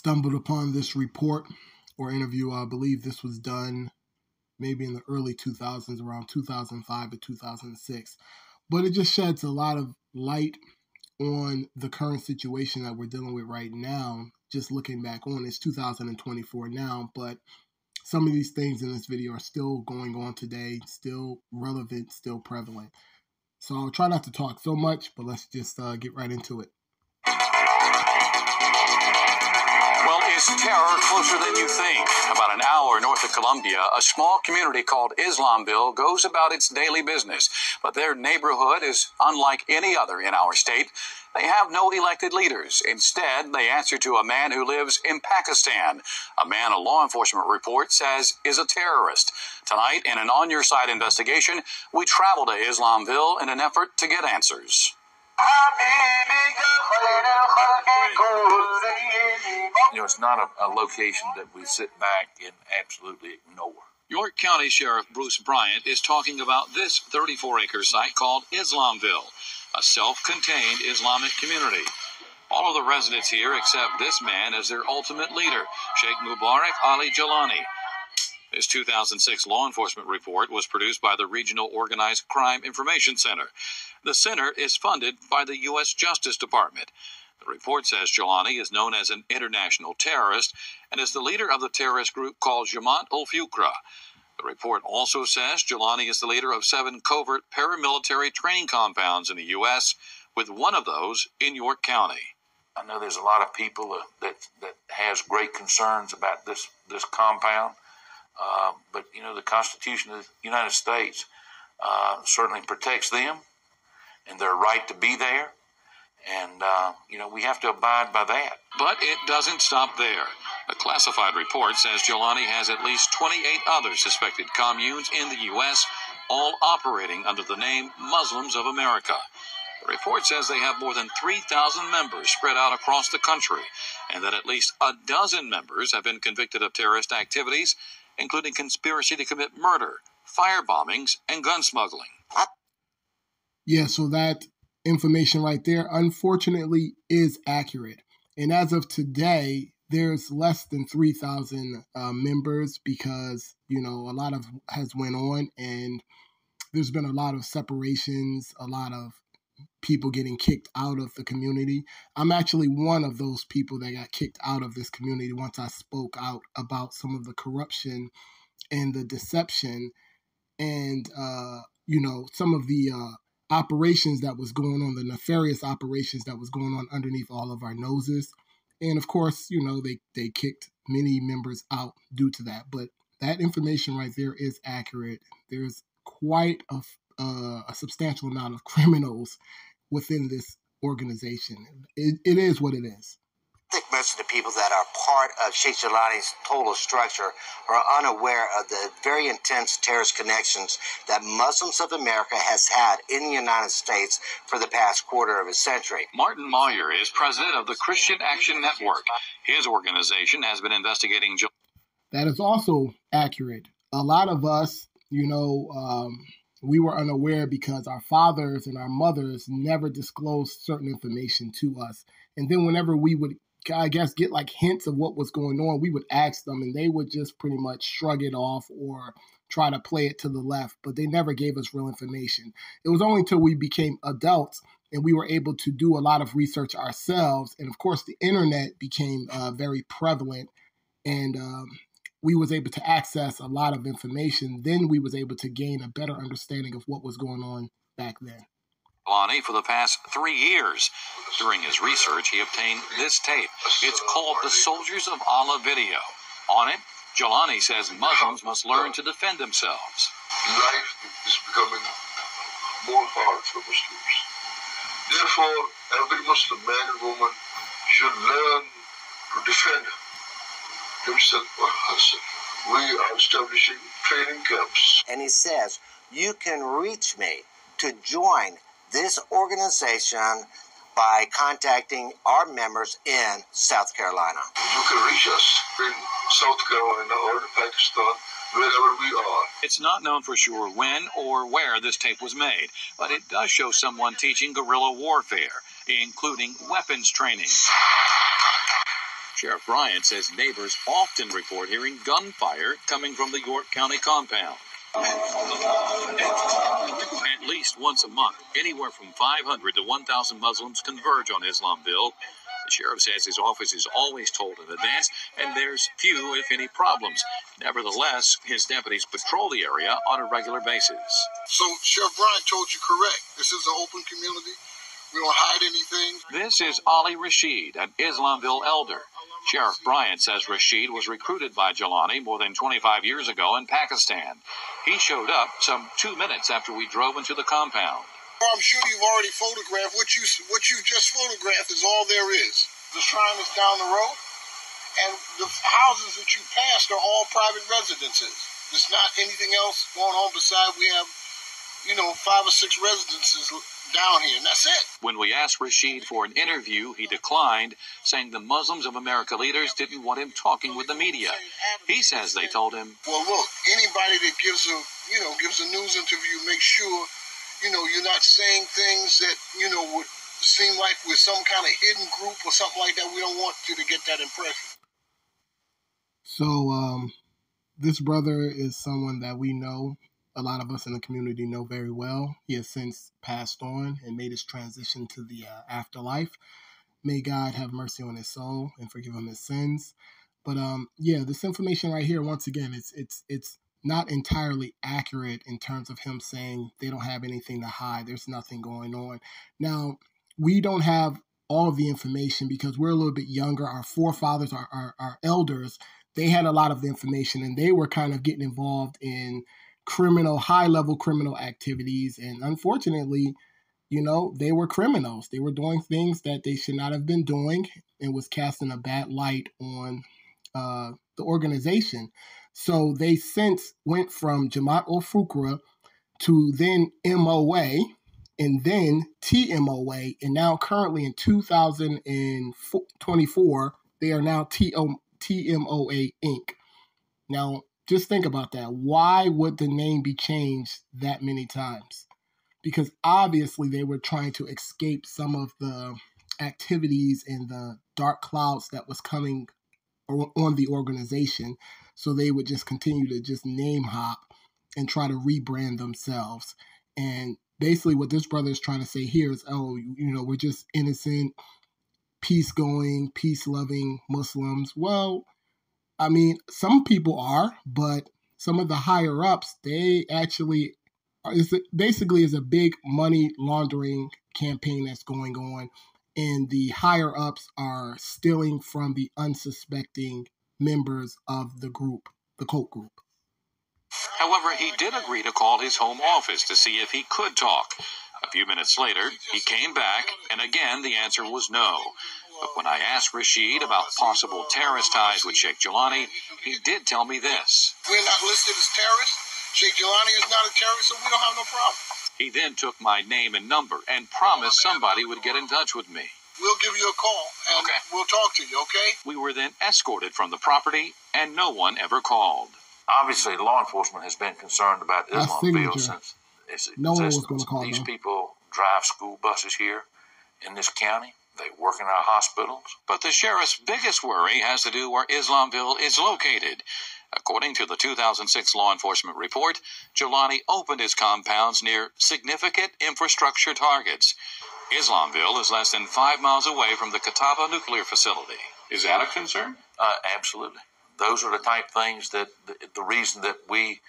stumbled upon this report or interview. I believe this was done maybe in the early 2000s, around 2005 to 2006. But it just sheds a lot of light on the current situation that we're dealing with right now. Just looking back on, it's 2024 now, but some of these things in this video are still going on today, still relevant, still prevalent. So I'll try not to talk so much, but let's just get right into it. Well, is terror closer than you think? About an hour north of Columbia, a small community called Islamville goes about its daily business. But their neighborhood is unlike any other in our state. They have no elected leaders. Instead, they answer to a man who lives in Pakistan, a man a law enforcement report says is a terrorist. Tonight, in an On-Your-Side investigation, we travel to Islamville in an effort to get answers. It's not a location that we sit back and absolutely ignore. York County Sheriff Bruce Bryant is talking about this 34-acre site called Islamville, a self-contained Islamic community. All of the residents here accept this man as their ultimate leader, Sheikh Mubarak Ali Jalani. This 2006 law enforcement report was produced by the Regional Organized Crime Information Center. The center is funded by the U.S. Justice Department. The report says Jalani is known as an international terrorist and is the leader of the terrorist group called Jamaat al-Fuqra. The report also says Jalani is the leader of 7 covert paramilitary training compounds in the U.S., with one of those in York County. I know there's a lot of people that has great concerns about this compound, but the Constitution of the United States certainly protects them and their right to be there. And, we have to abide by that. But it doesn't stop there. A classified report says Jalani has at least 28 other suspected communes in the U.S., all operating under the name Muslims of America. The report says they have more than 3,000 members spread out across the country, and that at least a dozen members have been convicted of terrorist activities, including conspiracy to commit murder, fire bombings, and gun smuggling. Yeah, so that information right there, unfortunately, is accurate. And as of today, there's less than 3,000 members because, a lot of has went on and there's been a lot of separations, a lot of people getting kicked out of the community. I'm actually one of those people that got kicked out of this community once I spoke out about some of the corruption and the deception and, some of the operations that was going on, the nefarious operations that was going on underneath all of our noses. And of course, they kicked many members out due to that. But that information right there is accurate. There's quite a substantial amount of criminals within this organization. It is what it is. I think most of the people that are part of Sheikh Jalani's total structure are unaware of the very intense terrorist connections that Muslims of America has had in the United States for the past quarter of a century. Martin Moyer is president of the Christian Action Network. His organization has been investigating. That is also accurate. A lot of us, we were unaware because our fathers and our mothers never disclosed certain information to us. And then whenever we would get like hints of what was going on, we would ask them and they would just pretty much shrug it off or try to play it to the left, but they never gave us real information. It was only until we became adults and we were able to do a lot of research ourselves. And of course, the internet became very prevalent and we was able to access a lot of information. Then we was able to gain a better understanding of what was going on back then. Jalani for the past 3 years. During his research, he obtained this tape. It's called the Soldiers of Allah video. On it, Jalani says Muslims must learn to defend themselves. Life is becoming more hard for Muslims. Therefore, every Muslim man and woman should learn to defend himself or herself. We are establishing training camps. And he says, you can reach me to join this organization by contacting our members in South Carolina. You can reach us in South Carolina or in Pakistan, wherever we are. It's not known for sure when or where this tape was made, but it does show someone teaching guerrilla warfare, including weapons training. Sheriff Bryant says neighbors often report hearing gunfire coming from the York County compound. At least once a month, anywhere from 500 to 1,000 Muslims converge on Islamville. The sheriff says his office is always told in advance, and there's few, if any, problems. Nevertheless, his deputies patrol the area on a regular basis. So Sheriff Bryant told you correct. This is an open community. We don't hide anything. This is Ali Rashid, an Islamville elder. Sheriff Bryant says Rashid was recruited by Jelani more than 25 years ago in Pakistan. He showed up some 2 minutes after we drove into the compound. I'm sure you've already photographed. What you just photographed is all there is. The shrine is down the road, and the houses that you passed are all private residences. There's not anything else going on besides we have, 5 or 6 residences down here, and that's it. When we asked Rashid for an interview, he declined, saying the Muslims of America leaders didn't want him talking with the media. He says they told him, well, look, anybody that gives a news interview, make sure, you're not saying things that, would seem like we're some kind of hidden group or something like that. We don't want you to get that impression. So, this brother is someone that we know, a lot of us in the community know very well. He has since passed on and made his transition to the afterlife. May God have mercy on his soul and forgive him his sins. But this information right here, once again, it's not entirely accurate in terms of him saying they don't have anything to hide. There's nothing going on. Now, we don't have all of the information because we're a little bit younger. Our forefathers, our elders, they had a lot of the information, and they were kind of getting involved in high-level criminal activities. And unfortunately, they were criminals. They were doing things that they should not have been doing and was casting a bad light on the organization. So they since went from Jamaat al-Fukra to then MOA and then tmoa. And now currently in 2024, they are now tmoa Inc. Now, just think about that. Why would the name be changed that many times? Because obviously they were trying to escape some of the activities and the dark clouds that was coming on the organization. So they would just continue to just name hop and try to rebrand themselves. And basically what this brother is trying to say here is, we're just innocent, peace-going, peace-loving Muslims. Well, I mean, some people are, but some of the higher ups, they actually basically is a big money laundering campaign that's going on, and the higher ups are stealing from the unsuspecting members of the group, the cult group. However, he did agree to call his home office to see if he could talk. A few minutes later, he came back, and again the answer was no. But when I asked Rashid about possible terrorist ties with Sheikh Jelani, he did tell me this. We're not listed as terrorists. Sheikh Jelani is not a terrorist, so we don't have no problem. He then took my name and number and promised somebody would get in touch with me. We'll give you a call, and we'll talk to you, okay? We were then escorted from the property, and no one ever called. Obviously, law enforcement has been concerned about Islamville since its no one was going to call These them. people drive school buses here in this county. They work in our hospitals. But the sheriff's biggest worry has to do where Islamville is located. According to the 2006 law enforcement report, Jelani opened his compounds near significant infrastructure targets. Islamville is less than 5 miles away from the Catawba nuclear facility. Is that a concern? Absolutely. Those are the type things that the reason that we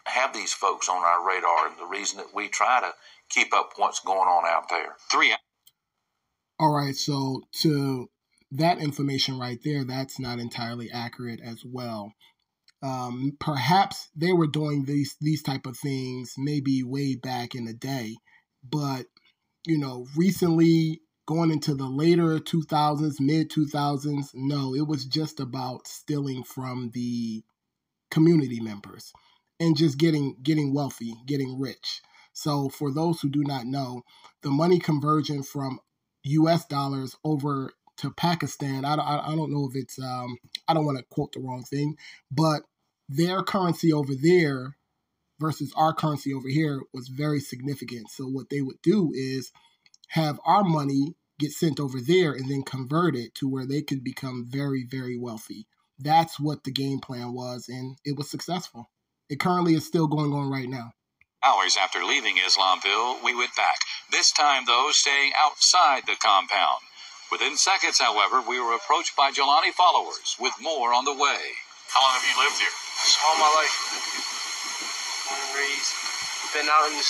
have these folks on our radar, and the reason that we try to keep up what's going on out there. All right, so to that information right there, that's not entirely accurate as well. Perhaps they were doing these type of things maybe way back in the day, but recently going into the later 2000s, mid 2000s, no, it was just about stealing from the community members and just getting wealthy, getting rich. So for those who do not know, the money conversion from U.S. dollars over to Pakistan, I don't know if it's, I don't want to quote the wrong thing, but their currency over there versus our currency over here was very significant. So what they would do is have our money get sent over there and then converted to where they could become very, very wealthy. That's what the game plan was, and it was successful. It currently is still going on right now. Hours after leaving Islamville, we went back, this time, though, staying outside the compound. Within seconds, however, we were approached by Jelani followers with more on the way. How long have you lived here? All my life. Born and raised. Been out in the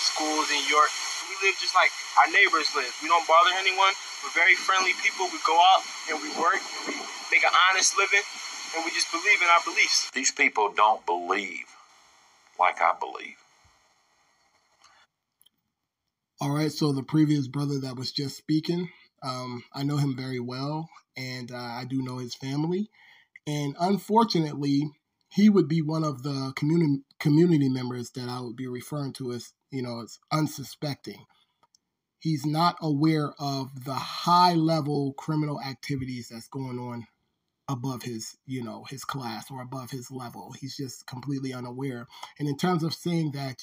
schools in New York. We live just like our neighbors live. We don't bother anyone. We're very friendly people. We go out and we work and we make an honest living, and we just believe in our beliefs. These people don't believe like I believe. All right, so the previous brother that was just speaking, I know him very well, and I do know his family. And unfortunately, he would be one of the community members that I would be referring to as, as unsuspecting. He's not aware of the high-level criminal activities that's going on above his, his class or above his level. He's just completely unaware. And in terms of saying that,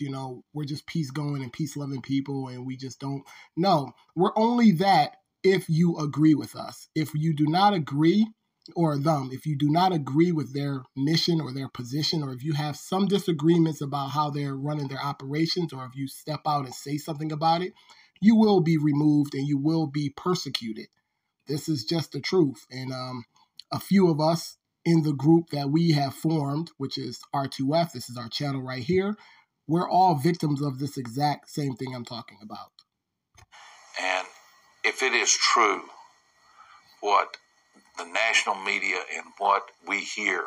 we're just peace-going and peace-loving people and we just don't, no, we're only that if you agree with us. If you do not agree, if you do not agree with their mission or their position, or if you have some disagreements about how they're running their operations, or if you step out and say something about it, you will be removed and you will be persecuted. This is just the truth. And a few of us in the group that we have formed, which is R2F, this is our channel right here, we're all victims of this exact same thing I'm talking about. And if it is true what the national media and what we hear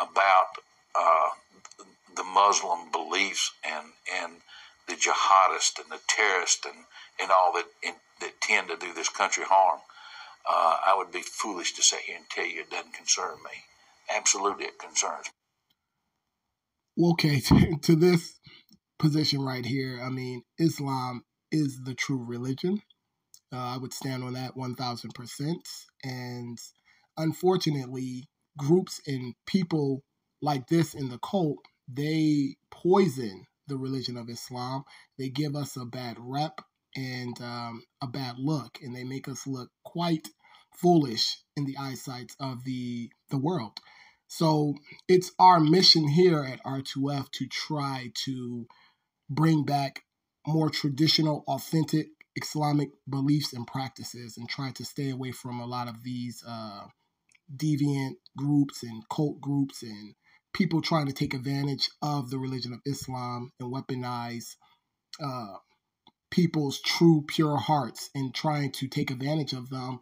about the Muslim beliefs and the jihadists and the terrorists and all that tend to do this country harm, I would be foolish to sit here and tell you it doesn't concern me. Absolutely, it concerns me. Okay, to this position right here, I mean, Islam is the true religion. I would stand on that 1,000%. And unfortunately, groups and people like this in the cult, they poison the religion of Islam. They give us a bad rep and a bad look, and they make us look quite foolish in the eyesight of the world. So it's our mission here at R2F to try to bring back more traditional, authentic Islamic beliefs and practices, and try to stay away from a lot of these deviant groups and cult groups and people trying to take advantage of the religion of Islam and weaponize people's true, pure hearts and trying to take advantage of them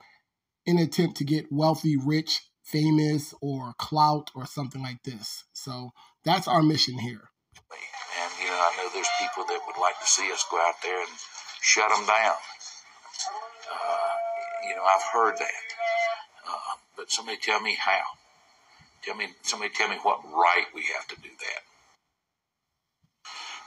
in an attempt to get wealthy, rich, famous, or clout or something like this. So that's our mission here. And, I know there's people that would like to see us go out there and shut them down. I've heard that. But somebody tell me how. Somebody tell me what right we have to do that.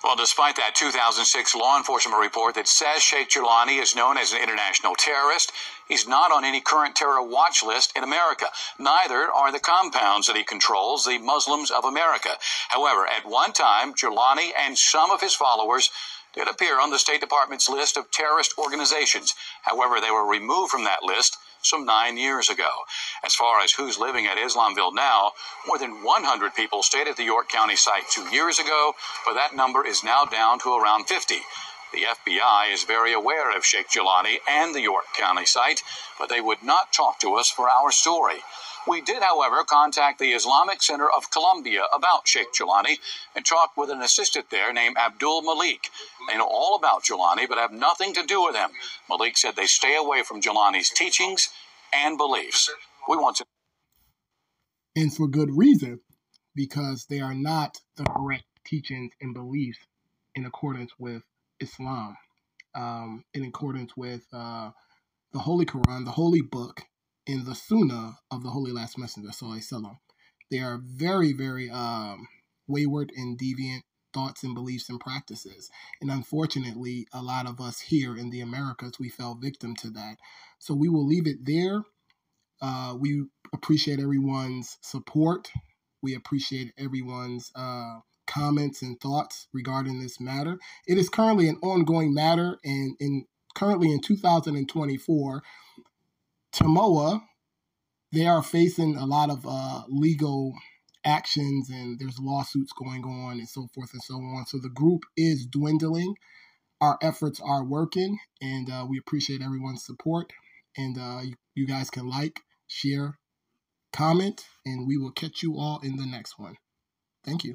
Well, despite that 2006 law enforcement report that says Sheikh Jelani is known as an international terrorist, he's not on any current terror watch list in America. Neither are the compounds that he controls, the Muslims of America. However, at one time, Jelani and some of his followers did appear on the State Department's list of terrorist organizations. However, they were removed from that list some 9 years ago. As far as who's living at Islamville now, more than 100 people stayed at the York County site 2 years ago, but that number is now down to around 50. The FBI is very aware of Sheikh Jelani and the York County site, but they would not talk to us for our story. We did, however, contact the Islamic Center of Columbia about Sheikh Jelani and talked with an assistant there named Abdul Malik. They know all about Jelani, but have nothing to do with him. Malik said they stay away from Jelani's teachings and beliefs. We want to... And for good reason, because they are not the correct teachings and beliefs in accordance with Islam, in accordance with the Holy Quran, the Holy Book, in the Sunnah of the Holy Last Messenger, Sallallahu Alaihi Wasallam. They are very, very wayward and deviant thoughts and beliefs and practices. And unfortunately, a lot of us here in the Americas, we fell victim to that. So we will leave it there. We appreciate everyone's support. We appreciate everyone's comments and thoughts regarding this matter. It is currently an ongoing matter, and in currently in 2024, tmoa, they are facing a lot of legal actions, and there's lawsuits going on and so forth and so on. So the group is dwindling. Our efforts are working, and we appreciate everyone's support. And you guys can like, share, comment, and we will catch you all in the next one. Thank you.